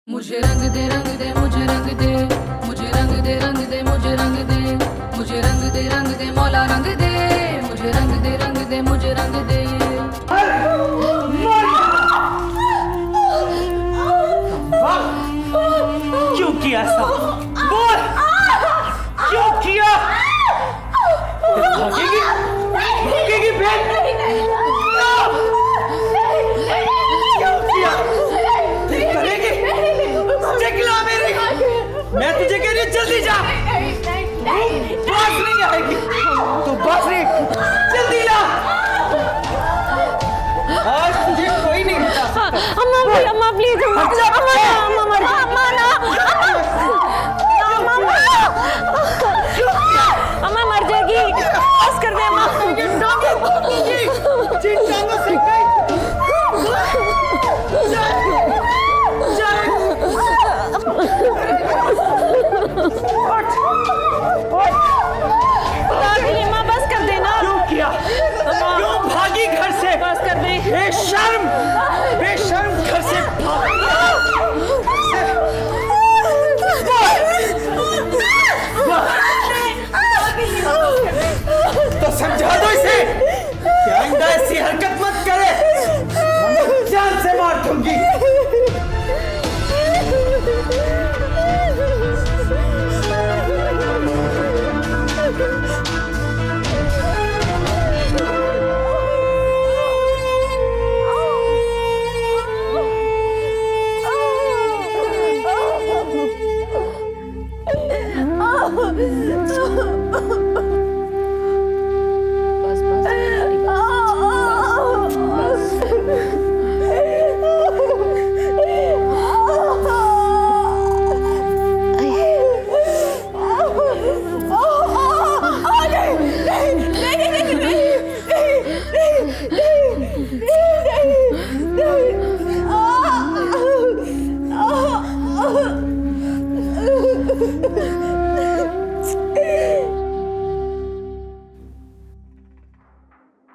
मुझे रंग दे रंग दे मुझे रंग दे, मुझे रंग दे रंग दे मुझे रंग दे, मुझे रंग दे रंग दे मौला रंग दे, मुझे रंग दे रंग दे मुझे रंग दे। क्यों किया ऐसा? बोल, क्यों किया? भागेगी, भागेगी बहन? क्यों किया? करेगी? चिल्ला मेरी, मैं तुझे कह रही हूँ जल्दी जा। बस नहीं आएगी, तो बस नहीं, जल्दी ला। आज तुझे कोई नहीं बचा सकता। अम्मा प्लीज अम्मा मर जाएगी। बस कर दे अम्मा। अम्मा बस कर देना। क्यों किया? क्यों भागी घर से? बस कर दे। बेशर्म, बेशर्म घर से तो समझा दो इसे कि आइंदा ऐसी हरकत मत करे, जान से मार दूंगी।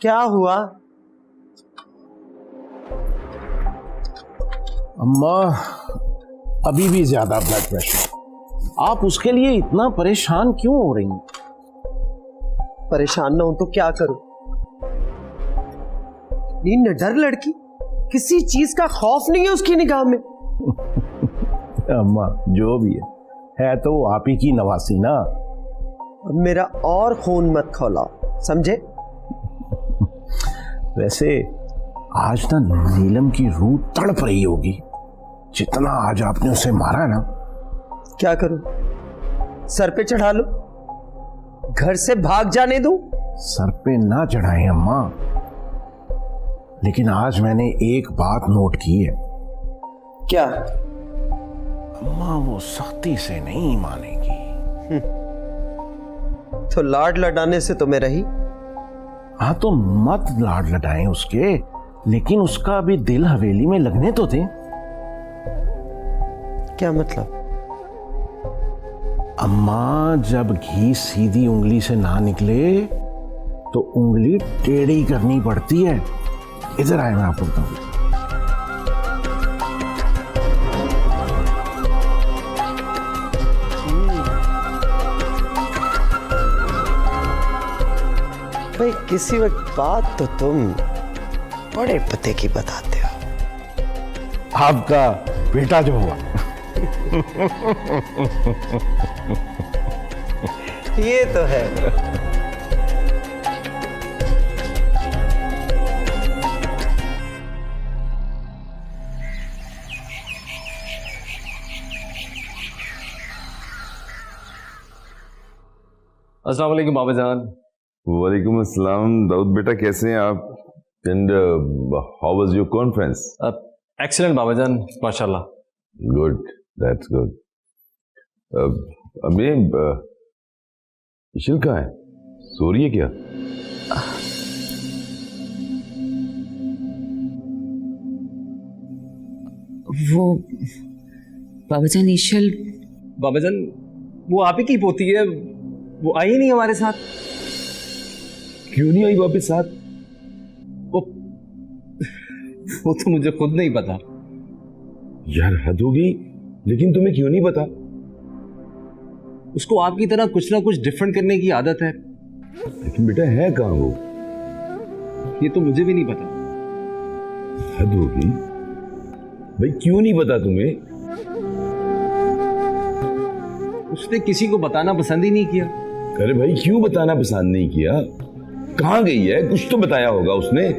क्या हुआ? अम्मा अभी भी ज्यादा ब्लड प्रेशर। आप उसके लिए इतना परेशान क्यों हो रही हैं? परेशान ना हो तो क्या करूं? नींद डर लड़की, किसी चीज का खौफ नहीं है उसकी निगाह में। अम्मा जो भी है तो वो आप ही की नवासी ना। अब मेरा और खून मत खौलाओ, समझे? वैसे आज ना नीलम की रूह तड़प रही होगी, जितना आज आपने उसे मारा ना। क्या करूं? सर पे चढ़ा लो, घर से भाग जाने दूं? सर पे ना चढ़ाए अम्मा, लेकिन आज मैंने एक बात नोट की है। क्या? अम्मा वो सख्ती से नहीं मानेगी। तो लाड लडाने से तो मैं रही। हाँ तो मत लाड लडाएं उसके, लेकिन उसका अभी दिल हवेली में लगने तो थे। क्या मतलब? अम्मा जब घी सीधी उंगली से ना निकले तो उंगली टेढ़ी करनी पड़ती है। इधर आए, मैं आपको बताऊं। भाई किसी वक्त बात तो तुम बड़े पते की बताते हो। आपका बेटा जो हुआ। ये तो है। अस्सलाम वालेकुम बाबा जान। वालेकुम अस्सलाम। दाऊद बेटा कैसे हैं आप? And how was your conference? Excellent बाबा जान, माशाल्लाह। Good, that's good. अब ये इशिल कहाँ है? सो रही है क्या? वो बाबा जान ईशल। बाबा जान वो आप ही की पोती है, वो आई नहीं हमारे साथ। क्यों नहीं आई वापस साथ? वो तो मुझे खुद नहीं पता। यार हद होगी, लेकिन तुम्हें क्यों नहीं पता? उसको आपकी तरह कुछ ना कुछ डिफरेंट करने की आदत है। लेकिन बेटा है कहाँ वो? ये तो मुझे भी नहीं पता। हद होगी भाई, क्यों नहीं पता तुम्हें? उसने किसी को बताना पसंद ही नहीं किया। अरे भाई क्यों बताना पसंद नहीं किया? कहाँ गई है? कुछ तो बताया होगा उसने।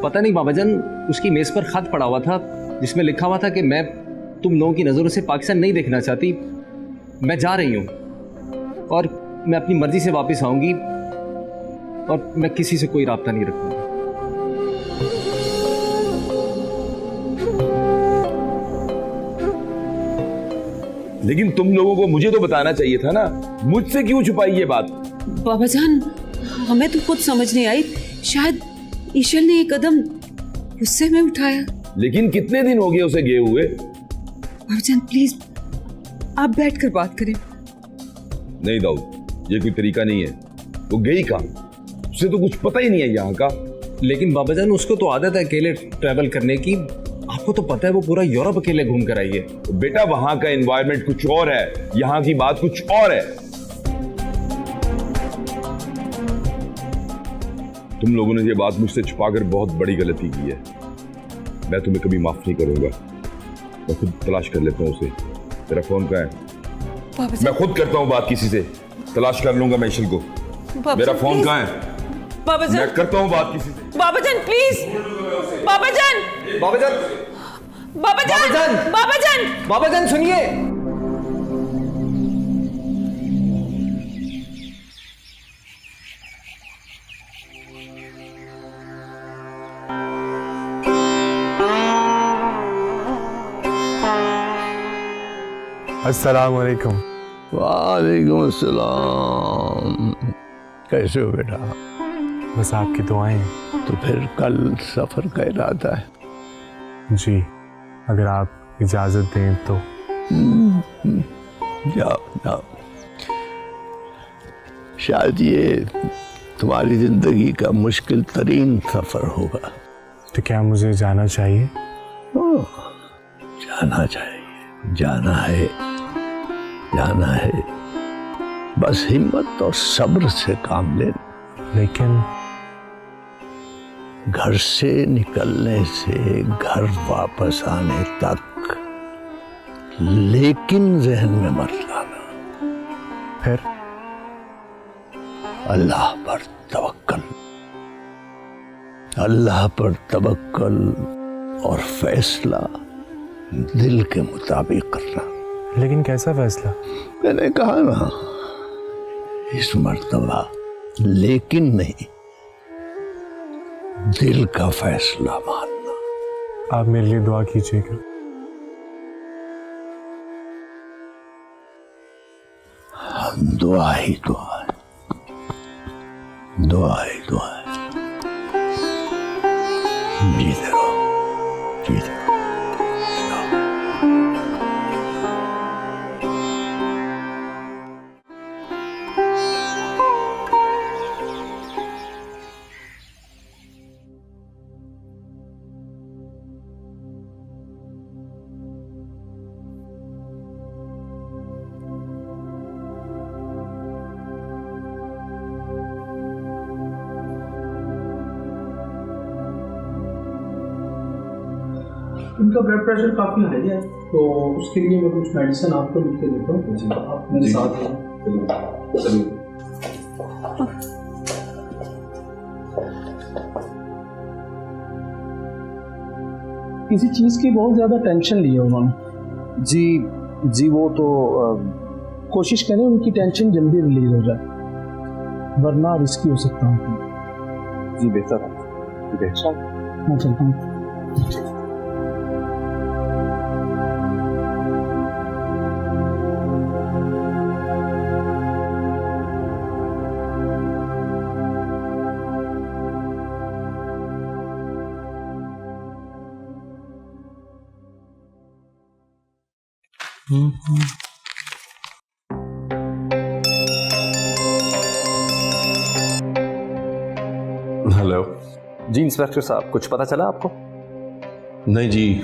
पता नहीं बाबाजान, उसकी मेज पर खत पड़ा हुआ था जिसमें लिखा हुआ था कि मैं तुम लोगों की नजरों से पाकिस्तान नहीं देखना चाहती, मैं जा रही हूं और मैं अपनी मर्जी से वापस आऊंगी और मैं किसी से कोई राब्ता नहीं रखूंगा। लेकिन तुम लोगों को मुझे तो बताना चाहिए था ना, मुझसे क्यों छुपाई ये बात? बाबा जान, हमें तो खुद समझ नहीं आई, शायद ईशल ने ये कदम गुस्से में उठाया। लेकिन कितने दिन हो गए उसे गए हुए? बाबा जान प्लीज आप बैठकर बात करें। नहीं दाऊद, ये कोई तरीका नहीं है। वो गई कहाँ? उसे तो कुछ पता ही नहीं है यहाँ का। लेकिन बाबाजान उसको तो आदत है अकेले ट्रैवल करने की। आपको तो पता है वो पूरा यूरोप अकेले घूम कर आई है। तो बेटा वहां का एनवायरनमेंट कुछ और है, यहाँ की बात कुछ और है। तुम लोगों ने ये बात मुझसे छुपाकर बहुत बड़ी गलती की है। मैं तुम्हें कभी माफ नहीं करूंगा। मैं खुद तलाश कर लेता हूँ उसे। तेरा फोन कहाँ है? मैं खुद करता हूँ बात किसी से, तलाश कर लूंगा मैं ईशल को। मेरा फोन कहाँ है? बाबाजान, मैं करता हूँ बात किसी से। बाबाजान प्लीज, बाबाजान, बाबाजान, बाबाजान, बाबाजान, बाबाजान सुनिए। अस्सलाम वालेकुम। वालेकुम अस्सलाम। कैसे हो बेटा? बस आपकी दुआएं। तो फिर कल सफर का इरादा है? जी, अगर आप इजाजत दें तो। जाओ जाओ। शायद ये तुम्हारी जिंदगी का मुश्किल तरीन सफर होगा। तो क्या मुझे जाना चाहिए? जाना चाहिए, जाना है, जाना है। बस हिम्मत और सब्र से काम ले। लेकिन घर से निकलने से घर वापस आने तक लेकिन जहन में मत लाना। फिर अल्लाह पर तवक्कल, अल्लाह पर तवक्कल और फैसला दिल के मुताबिक करना। लेकिन कैसा फैसला? मैंने कहा ना, इस मर्तबा लेकिन नहीं, दिल का फैसला मानना। आप मेरे लिए दुआ कीजिएगा। दुआ ही दुआ है, दुआ ही दुआ है। जीते रहो, जीते रहो। उनका ब्लड प्रेशर काफ़ी हाई है, तो उसके लिए मैं कुछ मेडिसिन आपको लिख के देता हूँ। आप मेरे साथ हैं। किसी चीज़ की बहुत ज़्यादा टेंशन ली है उन्होंने। जी जी, वो तो कोशिश करें उनकी टेंशन जल्दी रिलीज हो जाए, वरना रिस्की हो सकता हूँ। जी बेहतर है। मैं चलता हूँ। हेलो जी इंस्पेक्टर साहब, कुछ पता चला आपको? नहीं जी,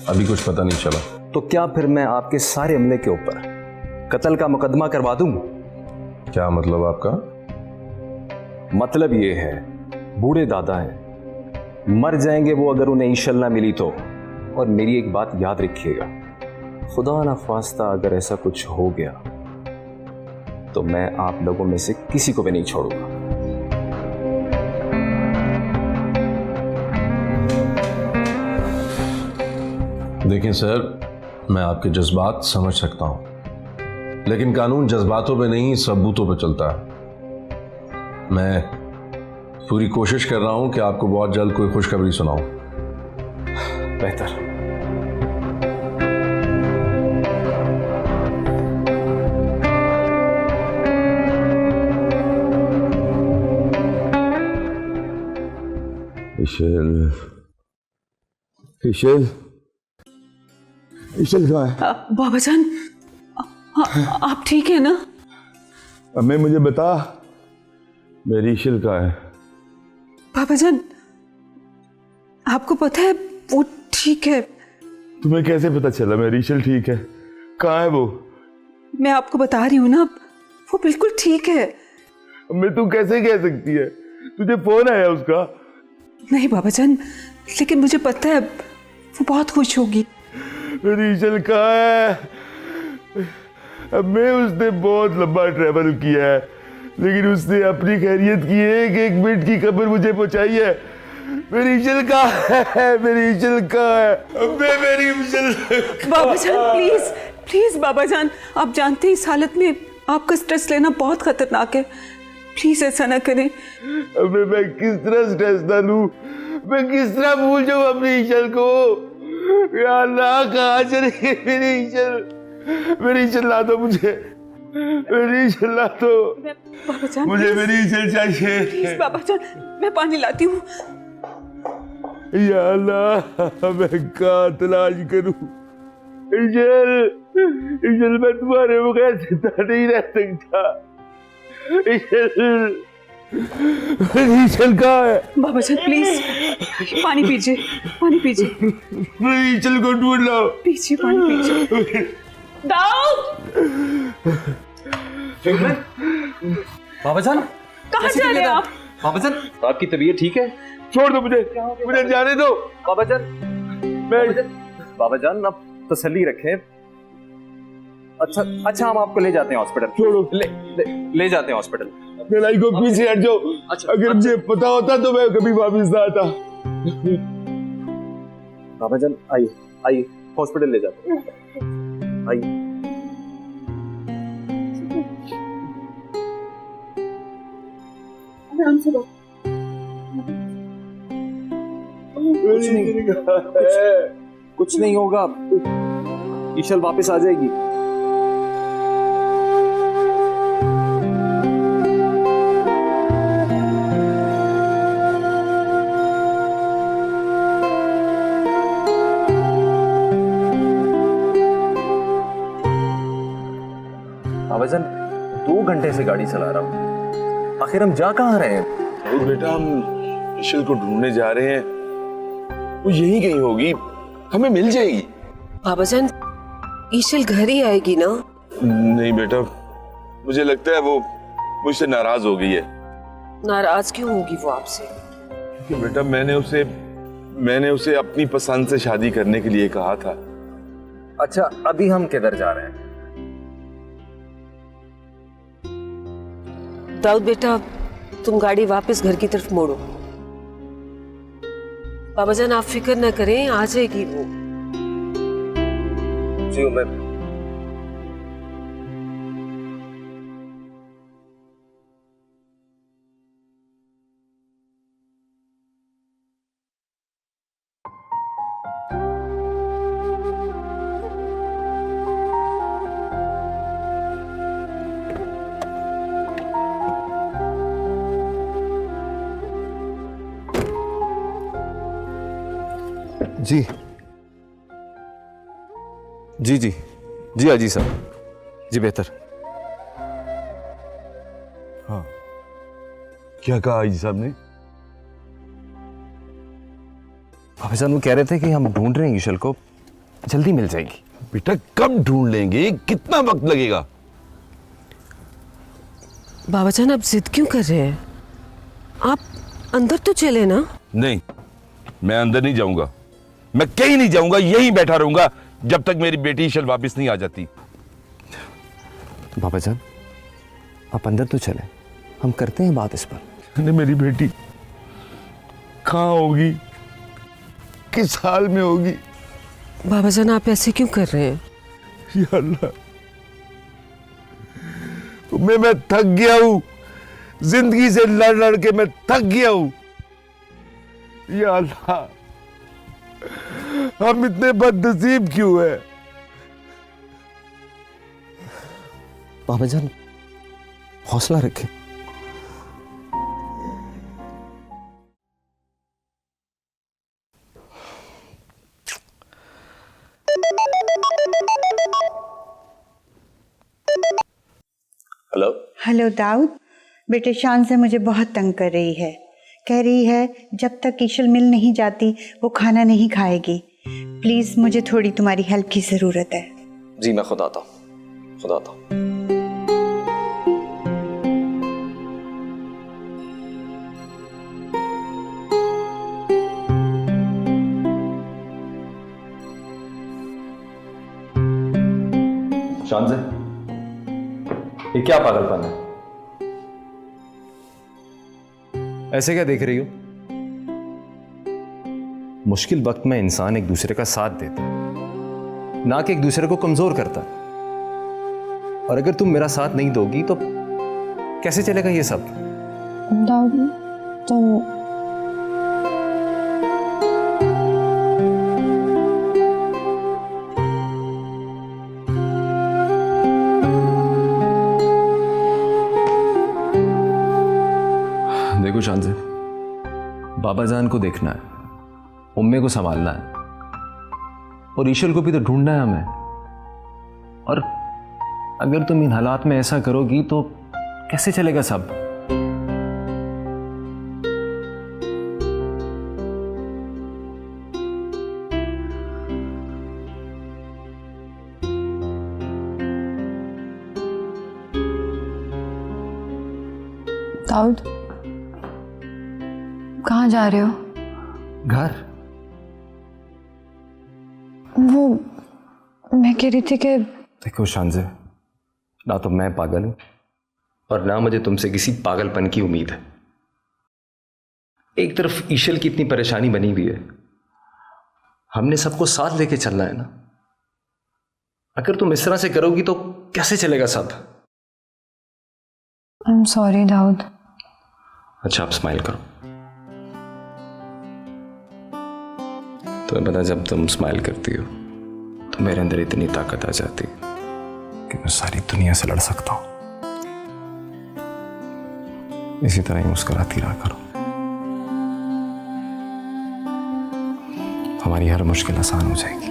अभी कुछ पता नहीं चला। तो क्या फिर मैं आपके सारे अमले के ऊपर कत्ल का मुकदमा करवा दूं? क्या मतलब आपका? मतलब ये है, बूढ़े दादा हैं, मर जाएंगे वो अगर उन्हें ईशल ना मिली तो। और मेरी एक बात याद रखिएगा, खुदा ना खास्ता अगर ऐसा कुछ हो गया तो मैं आप लोगों में से किसी को भी नहीं छोड़ूंगा। देखें सर, मैं आपके जज्बात समझ सकता हूं, लेकिन कानून जज्बातों पे नहीं सबूतों पे चलता है। मैं पूरी कोशिश कर रहा हूं कि आपको बहुत जल्द कोई खुशखबरी सुनाऊं। बेहतर। इशल, इशल, इशल कहाँ है? बाबा जान, आप ठीक है ना? अम्मे मुझे बता, मेरी इशल कहाँ है? बाबा जान, आपको पता है वो ठीक है। तुम्हें कैसे पता चला मेरी इशल ठीक है? कहाँ है वो? मैं आपको बता रही हूँ ना, वो बिल्कुल ठीक है। अम्मे तू कैसे कह सकती है? तुझे फोन आया उसका? नहीं बाबा जान, लेकिन मुझे पता है वो बहुत खुश होगी। मेरी इशल कहाँ है? अम्मे उसने बहुत लंबा ट्रैवल किया है, लेकिन उसने अपनी खैरियत की एक एक मिनट की खबर मुझे पहुंचाई है। मेरी इशल कहाँ है? मेरी इशल कहाँ है? अम्मे मेरी इशल। बाबा जान प्लीज प्लीज बाबा जान, आप जानते हैं इस हालत में आपका स्ट्रेस लेना बहुत खतरनाक है। प्लीज ऐसा ना करें। अबे मैं किस तरह स्ट्रेस ना लूं? मैं किस तरह भूल जाऊं अपनी इशल को? या अल्लाह, कहाँ चली गई मेरी इशल? मेरी इशल ला दो मुझे, मेरी इशल ला दो। बाबा जान मुझे मेरी इशल चाहिए। प्लीज बाबा जान, मैं पानी लाती हूँ। या अल्लाह, मैं कहाँ तलाश करूं? इशल, इशल मैं तुम्हारे बगैर जिंदा नहीं रह सकता। इशल, मेरी इशल कहाँ है? बाबा जान प्लीज पानी पीजिए, पानी पीजिए, मेरी इशल को ढूंढ लाओ। पीजिए पानी पीजिए। दाऊद, बाबा जान, कहाँ जा रहे हैं आप? बाबा जान, आपकी तबीयत ठीक है? छोड़ दो मुझे, मुझे जाने दो। बाबा जान, मैं बाबा जान आप तसल्ली रखें। अच्छा हम आपको ले जाते हैं हॉस्पिटल। छोड़ो, ले जाते हैं हॉस्पिटल। लड़ाई को पीछे हट जाओ। अगर मुझे पता होता तो मैं कभी वापस ना आता। बाबा जान आइए आइए, हॉस्पिटल ले जाते हैं, आइए। कुछ नहीं होगा, ईशल वापस आ जाएगी। बाबा जान 2 घंटे से गाड़ी चला रहा हूँ, आखिर हम जा कहाँ रहे हैं? बेटा हम इशल को ढूंढने जा रहे हैं, वो यहीं कहीं होगी, हमें मिल जाएगी। बाबा जान, ईशल घर ही आएगी ना? नहीं बेटा, मुझे लगता है वो मुझसे नाराज हो गई है। नाराज क्यों होगी वो आपसे? क्योंकि बेटा मैंने उसे अपनी पसंद से शादी करने के लिए कहा था। अच्छा अभी हम किधर जा रहे हैं? दाऊद बेटा, तुम गाड़ी वापस घर की तरफ मोड़ो। बाबा जान आप फिक्र न करें, आ जाएगी वो। जी मैं जी जी जी जी अजी साहब जी बेहतर। हाँ क्या कहा जी साहब ने? भाईजान वो कह रहे थे कि हम ढूंढ रहे हैं ईशल को, जल्दी मिल जाएगी। बेटा कब ढूंढ लेंगे, कितना वक्त लगेगा? बाबा जान आप जिद क्यों कर रहे हैं? आप अंदर तो चले ना। नहीं, मैं अंदर नहीं जाऊंगा, मैं कहीं नहीं जाऊंगा, यहीं बैठा रहूंगा जब तक मेरी बेटी ईशल वापस नहीं आ जाती। बाबा जान आप अंदर तो चले, हम करते हैं बात इस पर। अरे मेरी बेटी कहाँ होगी, किस हाल में होगी? बाबा जान आप ऐसे क्यों कर रहे हैं? या अल्लाह, मैं थक गया हूं, जिंदगी से लड़ लड़ के मैं थक गया हूं। या अल्लाह, हम इतने बदनसीब क्यों हैं? बाबा जान हौसला रखें। हेलो दाऊद, बेटे शान से मुझे बहुत तंग कर रही है। कह रही है जब तक ईशल मिल नहीं जाती वो खाना नहीं खाएगी। प्लीज मुझे थोड़ी तुम्हारी हेल्प की जरूरत है। जी मैं खुद आता हूँ, खुद आता हूँ। शान से ये क्या पागलपन है? ऐसे क्या देख रही हो? मुश्किल वक्त में इंसान एक दूसरे का साथ देता है, ना कि एक दूसरे को कमजोर करता। और अगर तुम मेरा साथ नहीं दोगी तो कैसे चलेगा ये सब? तो देखो शान से, बाबा जान को देखना है, उम्मे को संभालना है, और ईशल को भी तो ढूंढना है हमें। और अगर तुम इन हालात में ऐसा करोगी तो कैसे चलेगा सब? दाऊद कहाँ जा रहे हो? घर। वो मैं कह रही थी कि देखो शानज़े, ना तो मैं पागल हूं और ना मुझे तुमसे किसी पागलपन की उम्मीद है। एक तरफ ईशल की इतनी परेशानी बनी हुई है, हमने सबको साथ लेके चलना है ना। अगर तुम इस तरह से करोगी तो कैसे चलेगा सब? I am sorry Daud. अच्छा आप स्माइल करो। तुम्हें पता, जब तुम स्माइल करती हो तो मेरे अंदर इतनी ताकत आ जाती कि मैं सारी दुनिया से लड़ सकता हूं। इसी तरह ही मुस्कुराती रहा करो, हमारी हर मुश्किल आसान हो जाएगी।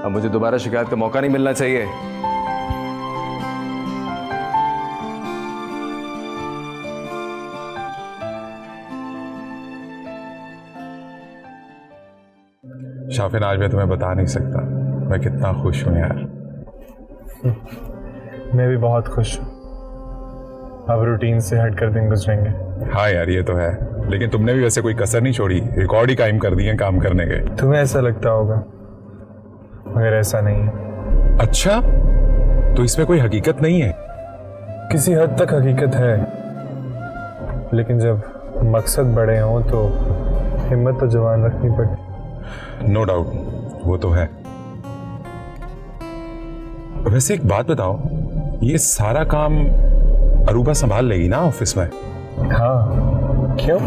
अब मुझे दोबारा शिकायत का मौका नहीं मिलना चाहिए। शाफिन, आज मैं तुम्हें बता नहीं सकता मैं कितना खुश हूं यार। मैं भी बहुत खुश हूं। अब रूटीन से हटकर दिन गुजरेंगे। हाँ यार ये तो है, लेकिन तुमने भी वैसे कोई कसर नहीं छोड़ी, रिकॉर्ड ही कायम कर दिए काम करने के। तुम्हें ऐसा लगता होगा, मगर ऐसा नहीं है। अच्छा, तो इसमें कोई हकीकत नहीं है? किसी हद तक हकीकत है, लेकिन जब मकसद बड़े हों तो हिम्मत तो जवान रखनी पड़ती। नो डाउट, वो तो है। वैसे एक बात बताओ, ये सारा काम अरूबा संभाल लेगी ना ऑफिस में? हाँ, क्यों?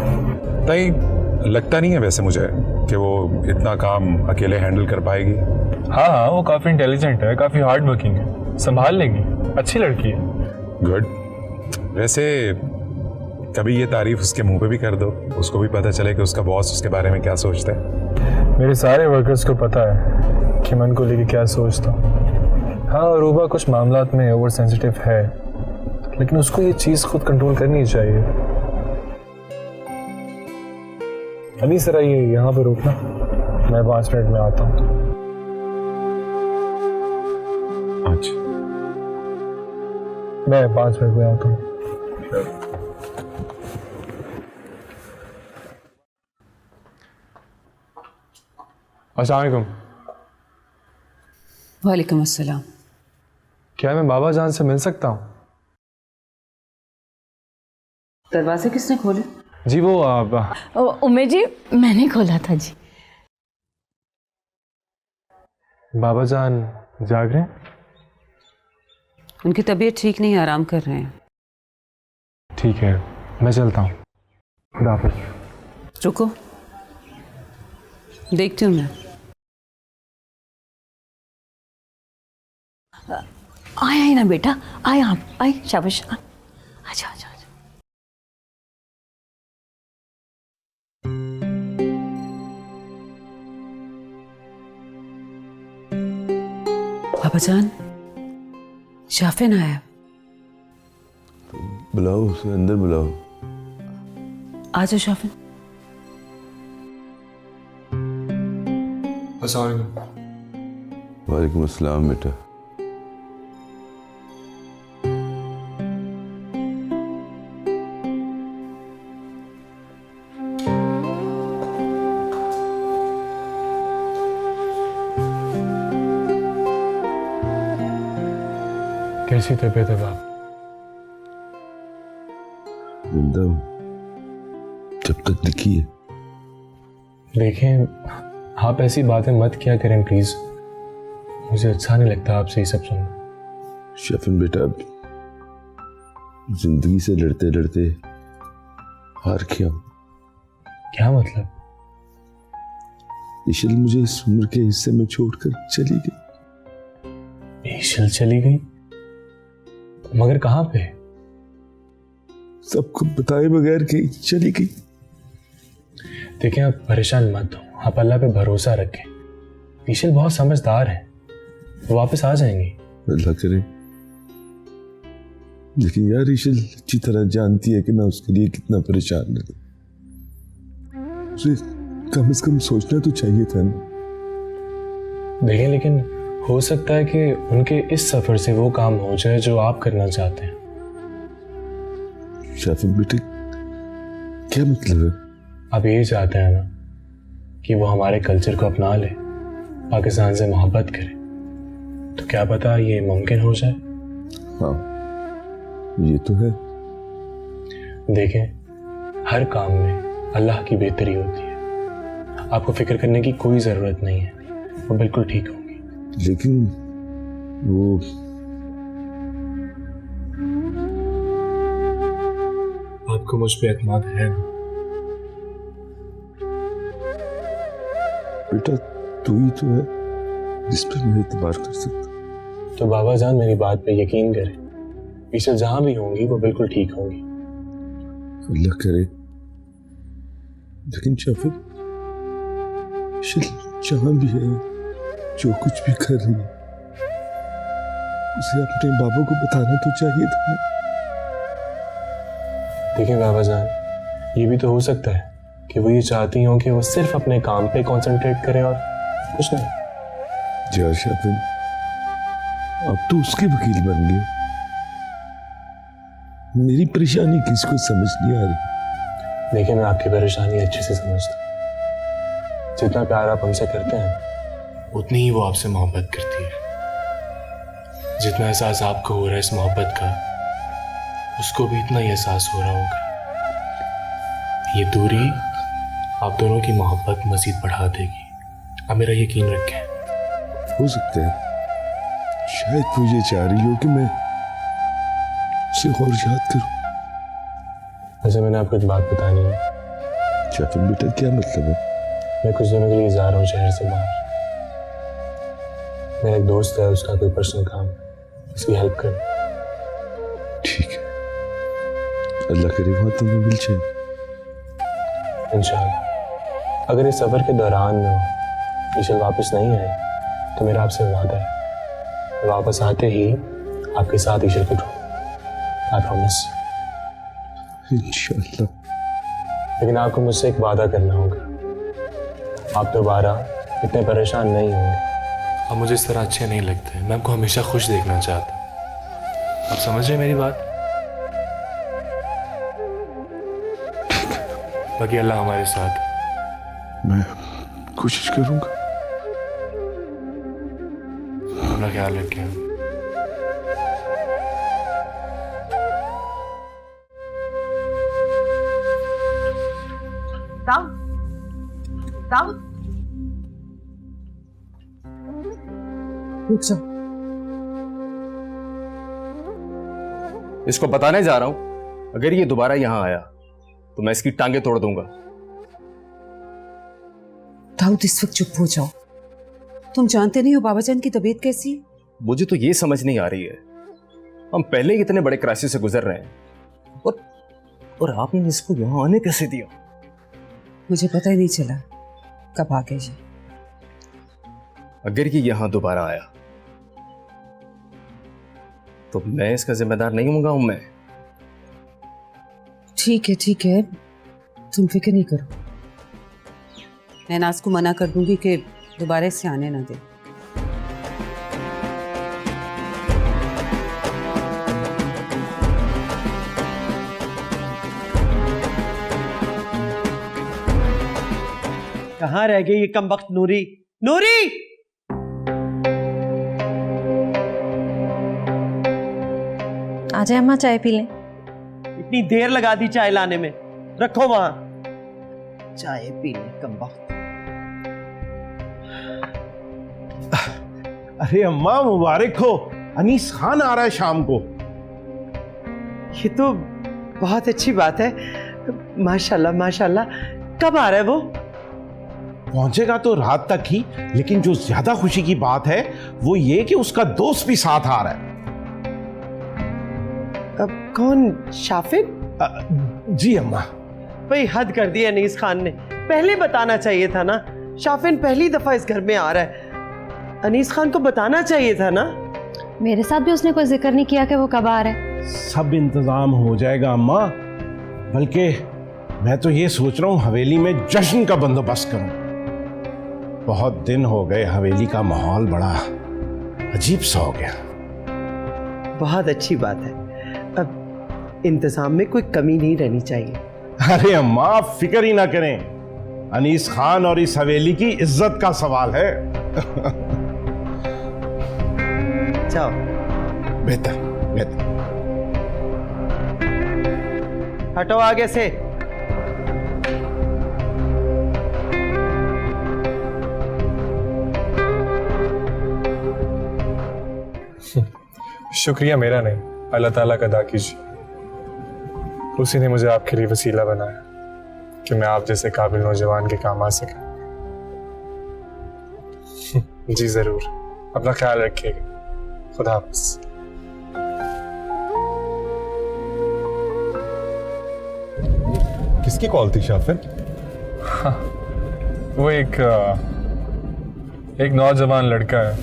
नहीं लगता नहीं है वैसे मुझे कि वो इतना काम अकेले हैंडल कर पाएगी। हाँ, वो काफी इंटेलिजेंट है, काफी हार्ड वर्किंग है, संभाल लेगी, अच्छी लड़की है। गुड। वैसे कभी ये तारीफ उसके मुंह पे भी कर दो, उसको भी पता चले कि उसका बॉस उसके बारे में क्या सोचता है। मेरे सारे वर्कर्स को पता है कि मैं उनको लेके क्या सोचता हूँ। हाँ, अरूबा कुछ मामलात में ओवर सेंसिटिव है, लेकिन उसको ये चीज़ खुद कंट्रोल करनी चाहिए। अभी सर आइए, यहाँ पे रुकना, मैं 5 मिनट में आता हूँ। अच्छा, मैं 5 मिनट में आता हूँ। अस्सलाम वालेकुम। वालेकुम अस्सलाम। क्या मैं बाबा जान से मिल सकता हूँ? दरवाजे किसने खोले? जी वो उमेश जी, मैंने खोला था जी। बाबा जान जाग रहे हैं? उनकी तबीयत ठीक नहीं, आराम कर रहे हैं। ठीक है, मैं चलता हूँ। खुदा हाफिज़। रुको, देखती हूँ मैं। आए आए ना बेटा, आए आप, आए, शाबाश, अच्छा अच्छा। बाबा जान, शाफिन आया। बुलाओ उसे, अंदर बुलाओ। आ जाओ शाफिन। अस्सलाम वालेकुम। वालेकुम अस्सलाम बेटा। कैसी तबीयत है बाप? जिंदा हूँ, जब तक दिखी है। देखें, आप ऐसी बातें मत किया करें प्लीज, मुझे अच्छा नहीं लगता आपसे ये सब सुनना। शफिन बेटा, जिंदगी से लड़ते लड़ते हार गया हूं। क्या मतलब? इशल मुझे इस उम्र के हिस्से में छोड़कर चली गई। इशल चली गई? मगर कहाँ पे? सबको बताए बगैर कहीं चली गई। देखें, आप परेशान मत हो, आप अल्लाह पे भरोसा रखें। इशल बहुत समझदार है, वो वापस आ जाएंगी। अल्लाह करे। लेकिन यार, इशल अच्छी तरह जानती है कि मैं उसके लिए कितना परेशान रहता। उसे कम से कम सोचना तो चाहिए था ना। देखें, लेकिन हो सकता है कि उनके इस सफर से वो काम हो जाए जो आप करना चाहते हैं। शाफिन बेटे, क्या मतलब है? आप यही चाहते हैं ना कि वो हमारे कल्चर को अपना ले, पाकिस्तान से मोहब्बत करे, तो क्या पता ये मुमकिन हो जाए। हाँ, ये तो है। देखें, हर काम में अल्लाह की बेहतरी होती है, आपको फिक्र करने की कोई ज़रूरत नहीं है, वो बिल्कुल ठीक होंगी। लेकिन वो आपको मुझ पे एतमाद है ना? बेटा, तू ही तो है जिस पर मैं एतबार कर सकता। तो बाबा जान, मेरी बात पे यकीन करें, इशल जहां भी होंगी वो बिल्कुल ठीक होंगी। अल्लाह करे। लेकिन शाफिन, इशल जहां भी है, जो कुछ भी कर रही है, उसे अपने बाबा को बताना तो चाहिए था। देखिए बाबा जान, ये भी तो हो सकता है कि वो ये चाहती हों कि वो सिर्फ अपने काम पे कंसंट्रेट करें और कुछ नहीं। जा शाफिन, अब तो उसके वकील बन गए। मेरी परेशानी किसको समझ नहीं आ रही। देखिए, मैं आपकी परेशानी अच्छे से समझता हूँ। जितना प्यार आप हमसे करते हैं, उतनी ही वो आपसे मोहब्बत करती है। जितना एहसास आपको हो रहा है इस मोहब्बत का, उसको भी इतना ही एहसास हो रहा होगा। ये दूरी आप दोनों की मोहब्बत मजीद बढ़ा देगी, आप मेरा यकीन रखें। हो सकता है, शायद वो ये चाह रही हो कि मैं उसे और याद करूं। वैसे मैंने आपको एक बात बतानी है। शाफिन बेटा, क्या मतलब है? मैं कुछ दिनों के लिए जा रहा हूँ शहर से बाहर। मेरा एक दोस्त है, उसका कोई पर्सनल काम है, उसकी हेल्प कर। ठीक है, अल्लाह करे वहां तुम्हें मिल जाए इंशाअल्लाह। अगर इस सफर के दौरान में इशल वापस नहीं आए तो मेरा आपसे वादा है, वापस आते ही आपके साथ इशल को ढूंढूंगा। I promise. इंशाअल्लाह। लेकिन आपको मुझसे एक वादा करना होगा। आप दोबारा इतने परेशान नहीं होंगे। अब मुझे इस तरह अच्छे नहीं लगते। मैं आपको हमेशा खुश देखना चाहता हूँ। आप समझ रहे मेरी बात? बाकी अल्लाह हमारे साथ। मैं कोशिश करूंगा। अपना ख्याल रखें। रुक जाओ। इसको बताने जा रहा हूं, अगर ये दोबारा यहां आया तो मैं इसकी टांगे तोड़ दूंगा। दाऊद, इस वक्त चुप हो जाओ। तुम जानते नहीं हो बाबाजान की तबीयत कैसी है? मुझे तो ये समझ नहीं आ रही है, हम पहले ही इतने बड़े क्राइसिस से गुजर रहे हैं और आपने इसको यहां आने कैसे दिया? मुझे पता ही नहीं चला कब आ गए जी। अगर ये यहां दोबारा आया तो मैं इसका जिम्मेदार नहीं होऊंगा। मैं ठीक है, तुम फिक्र नहीं करो। मैं नाज को मना कर दूंगी कि दोबारा से आने ना दे। कहाँ रह गई ये कमबख्त नूरी? नूरी! आ जाए अम्मा, चाय पी लें। इतनी देर लगा दी चाय लाने में, रखो वहां। चाय पी ले कमबख्त। अरे अम्मा मुबारक हो, अनीस खान आ रहा है शाम को। ये तो बहुत अच्छी बात है। माशाल्लाह माशाल्लाह। कब आ रहा है वो? पहुंचेगा तो रात तक ही, लेकिन जो ज्यादा खुशी की बात है वो ये कि उसका दोस्त भी साथ आ रहा है। अब कौन? शाफिन? जी अम्मा। भाई हद कर दी अनीस खान ने, पहले बताना चाहिए था ना। शाफिन पहली दफा इस घर में आ रहा है, अनीस खान को बताना चाहिए था ना। मेरे साथ भी उसने कोई जिक्र नहीं किया कि वो कब आ रहा है। सब इंतजाम हो जाएगा अम्मा, बल्कि मैं तो ये सोच रहा हूँ हवेली में जश्न का बंदोबस्त करूं। बहुत दिन हो गए, हवेली का माहौल बड़ा अजीब सा हो गया। बहुत अच्छी बात है, अब इंतजाम में कोई कमी नहीं रहनी चाहिए। अरे अम्मा आप फिक्र ही ना करें, अनीस खान और इस हवेली की इज्जत का सवाल है। जाओ। बेहतर बेहतर। हटो आगे से। शुक्रिया मेरा नहीं, अल्लाह ताला का अदा कीजिए। उसी ने मुझे आपके लिए वसीला बनाया कि मैं आप जैसे काबिल नौजवान के काम आ सके। जी जरूर, अपना ख्याल रखिएगा। खुदा हाफिज़। किसकी कॉल थी शाफिन? वो एक नौजवान लड़का है,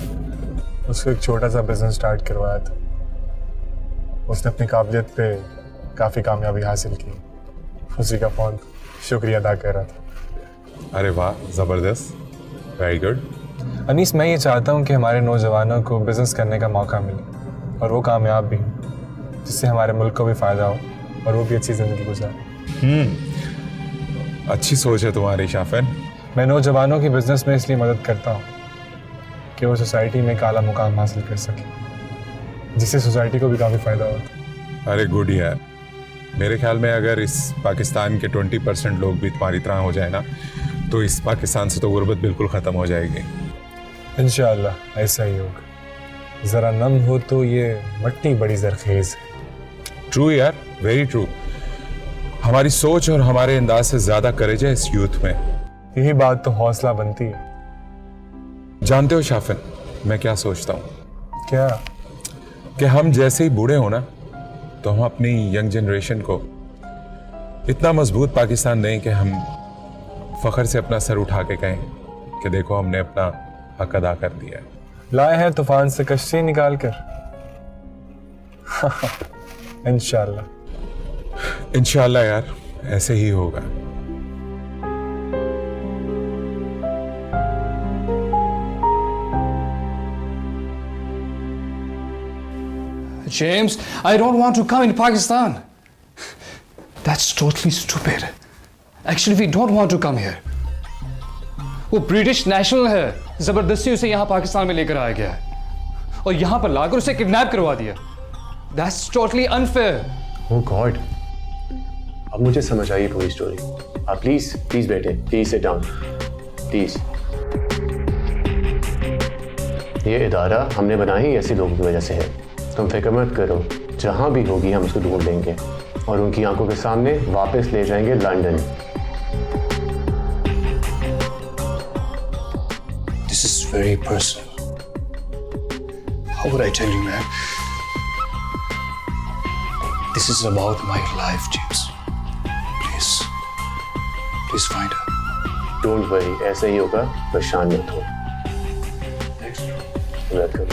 उसको एक छोटा सा बिजनेस स्टार्ट करवाया था। उसने अपनी काबिलियत पे काफ़ी कामयाबी हासिल की। उसी का फ़ोन शुक्रिया अदा कर रहा था। अरे वाह, ज़बरदस्त, वेरी गुड। अनीस, मैं ये चाहता हूँ कि हमारे नौजवानों को बिजनेस करने का मौका मिले और वो कामयाब भी, जिससे हमारे मुल्क को भी फ़ायदा हो और वो भी अच्छी ज़िंदगी गुजारे। अच्छी सोच है तुम्हारी शाफिन। मैं नौजवानों की बिजनेस में इसलिए मदद करता हूँ कि वो सोसाइटी में एक आला मुकाम हासिल कर सके, जिससे सोसाइटी को भी काफ़ी फ़ायदा होता। अरे गुड यार, मेरे ख्याल में अगर इस पाकिस्तान के 20% लोग भी तुम्हारी तरह हो जाए ना, तो इस पाकिस्तान से तो गुर्बत बिल्कुल ख़त्म हो जाएगी। इंशाअल्लाह ऐसा ही होगा। ज़रा नम हो तो ये मट्टी बड़ी ज़रखेज़ है। ट्रू यार, वेरी ट्रू। हमारी सोच और हमारे अंदाज से ज़्यादा करेज है इस यूथ में। यही बात तो हौसला बनती है। जानते हो शाफिन, मैं क्या सोचता हूँ? क्या? कि हम जैसे ही बूढ़े हो ना, तो हम अपनी यंग जनरेशन को इतना मजबूत पाकिस्तान दें कि हम फख्र से अपना सर उठा के कहें कि देखो हमने अपना हक अदा कर दिया है। लाए हैं तूफान से कश्ती निकाल कर। इंशाल्लाह। इंशाल्लाह यार, ऐसे ही होगा। James, I don't want to come in Pakistan. That's totally stupid. Actually, we don't want to come here. वो ब्रिटिश नेशनल है, जबरदस्ती उसे यहाँ पाकिस्तान में लेकर आया गया है और यहाँ पर लाकर उसे किडनैप करवा दिया. That's totally unfair. Oh God. अब मुझे समझ आई पूरी स्टोरी. आप प्लीज बैठे, प्लीज सिट डाउन, प्लीज. ये इदारा हमने बनाई ऐसे लोगों की वजह से है. तुम फिक्र मत करो, जहां भी होगी हम उसको ढूंढ लेंगे और उनकी आंखों के सामने वापस ले जाएंगे London. This is very personal. How would I tell you, man? This is about my life, James. Please find her. Don't worry, ऐसा ही होगा, परेशान मत हो. वेलकम.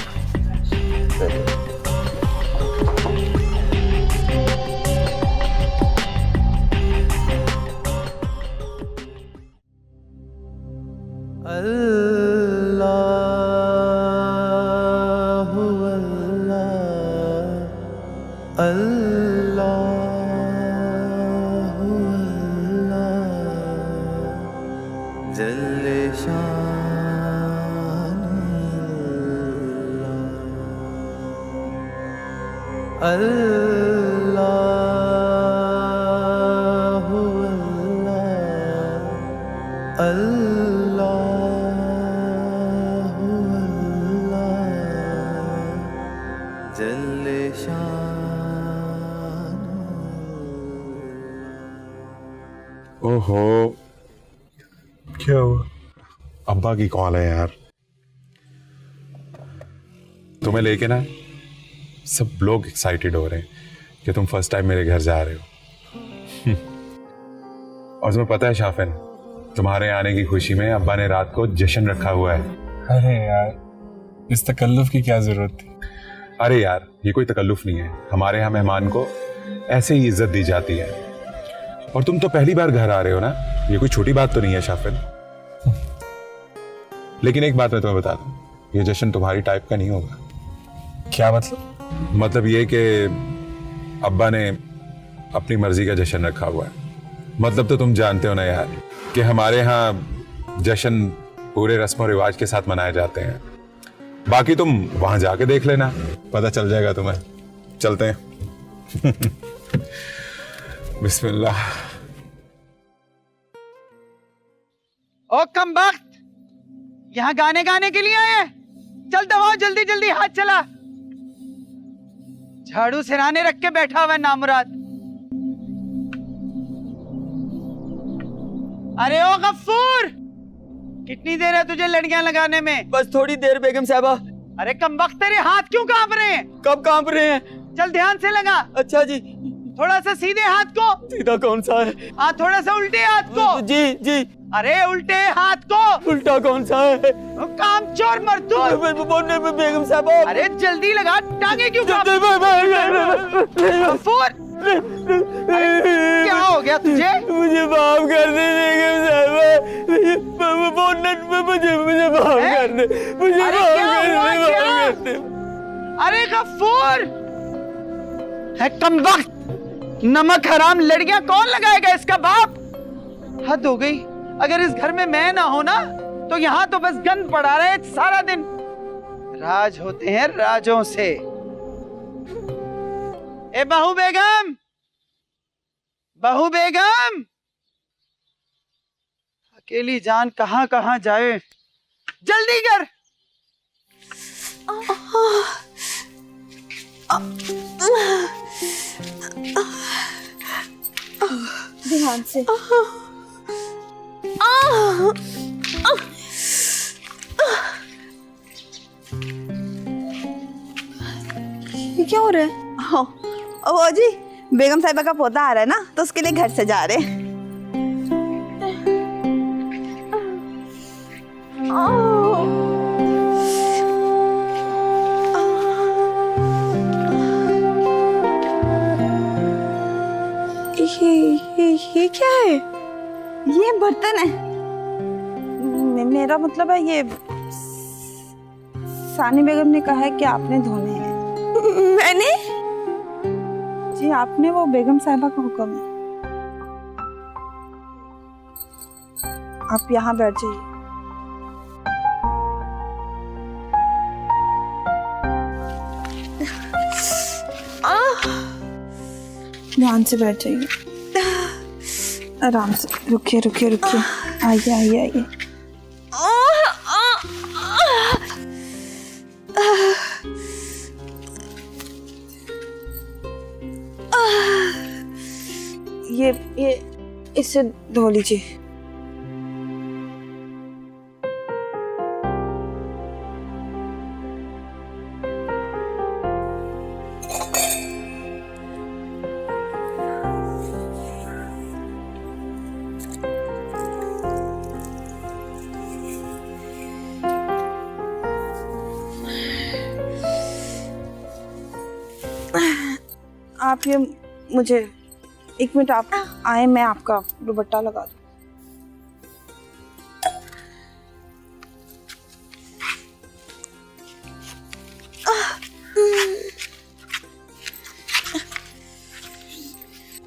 ओहो, क्या हुआ? अब्बा की कॉल है यार. तुम्हें लेके ना सब लोग एक्साइटेड हो रहे हैं कि तुम फर्स्ट टाइम मेरे घर जा रहे हो. और तुम्हें पता है शाफिन, तुम्हारे आने की खुशी में अब्बा ने रात को जश्न रखा हुआ है. अरे यार, इस तकल्लुफ की क्या जरूरत थी? अरे यार, ये कोई तकल्लुफ नहीं है. हमारे यहाँ मेहमान को ऐसे ही इज्जत दी जाती है. और तुम तो पहली बार घर आ रहे हो ना, ये कोई छोटी बात तो नहीं है शाफिन. लेकिन एक बात मैं तुम्हें बता दूं, ये जश्न तुम्हारी टाइप का नहीं होगा. क्या मतलब? मतलब ये कि अब्बा ने अपनी मर्जी का जश्न रखा हुआ है. मतलब तो तुम जानते हो ना यार कि हमारे यहाँ जश्न पूरे रस्म और रिवाज के साथ मनाए जाते हैं. बाकी तुम वहां जाके देख लेना, पता चल जाएगा तुम्हें. चलते हैं. बिस्मिल्लाह. ओ कम वक्त, यहाँ गाने गाने के लिए आए? चल दबाओ, जल्दी जल्दी हाथ चला. झाड़ू सिराने रख के बैठा हुआ नामुराद. अरे ओ गफ्फूर, कितनी देर है तुझे लड़कियां लगाने में? बस थोड़ी देर बेगम साहबा. अरे कम वक्त, तेरे हाथ क्यों कांप रहे हैं? कब कांप रहे हैं? चल ध्यान से लगा. अच्छा जी. थोड़ा सा सीधे हाथ को. सीधा कौन सा है? हाँ, थोड़ा सा उल्टे हाथ को. जी जी. अरे उल्टे हाथ को. उल्टा कौन सा है? काम चोर मर्दूद. बेगम साहबा. अरे जल्दी लगा, टांगे क्यों कांप? गफ्फूर, क्या हो गया तुझे? मुझे माफ कर दे बेगम साहबा. मुझे माफ कर दे. मुझे माफ कर दे. अरे गफ्फूर, है कम वक्त, नमक हराम लड़कियां कौन लगाएगा? इसका बाप. हद हो गई. अगर इस घर में मैं ना हो ना, तो यहाँ तो बस गंद पड़ा रहे सारा दिन. राज होते हैं राजों से. ए बहू बेगम, बहू बेगम, अकेली जान कहां कहां जाए, जल्दी कर. ध्यान से. ये क्या हो रहा है? वो जी, बेगम साहिबा का पोता आ रहा है ना, तो उसके लिए घर से जा रहे हैं. ये क्या है? ये बर्तन है. मेरा मतलब है ये सानी बेगम ने कहा है कि आपने धोने हैं. मैंने? जी आपने वो बेगम साहिबा का हुक्म है, आप यहाँ बैठ जाइए। ध्यान से बैठ जाइए, आराम से। रुकिए रुकिए रुकिए, आइए आइए आइए। ये इसे धो लीजिए। आप ये मुझे 1 मिनट आप आए, मैं आपका दुपट्टा लगा दूं।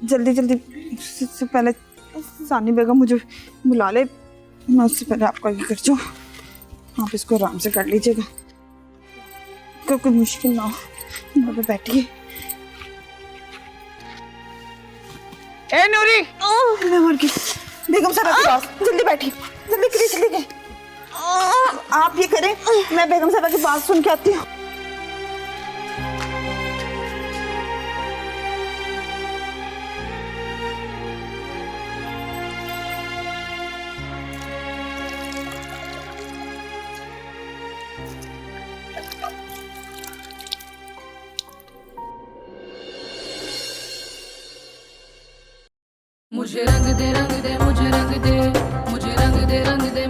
जल्दी जल्दी से पहले सानी बेगम मुझे बुला ले, मैं उससे पहले आपका ये कर जाऊँ। आप इसको आराम से कर लीजिएगा, कोई मुश्किल ना हो। यहाँ पे बैठिए। ए नूरी, मैं मर गई। बेगम साहब के पास जल्दी बैठिए, जल्दी करिए, जल्दी करिए। आप ये करें, मैं बेगम साहब की बात सुन के आती हूँ। मुझे रंग दे, मुझे रंग दे, मुझे रंग दे,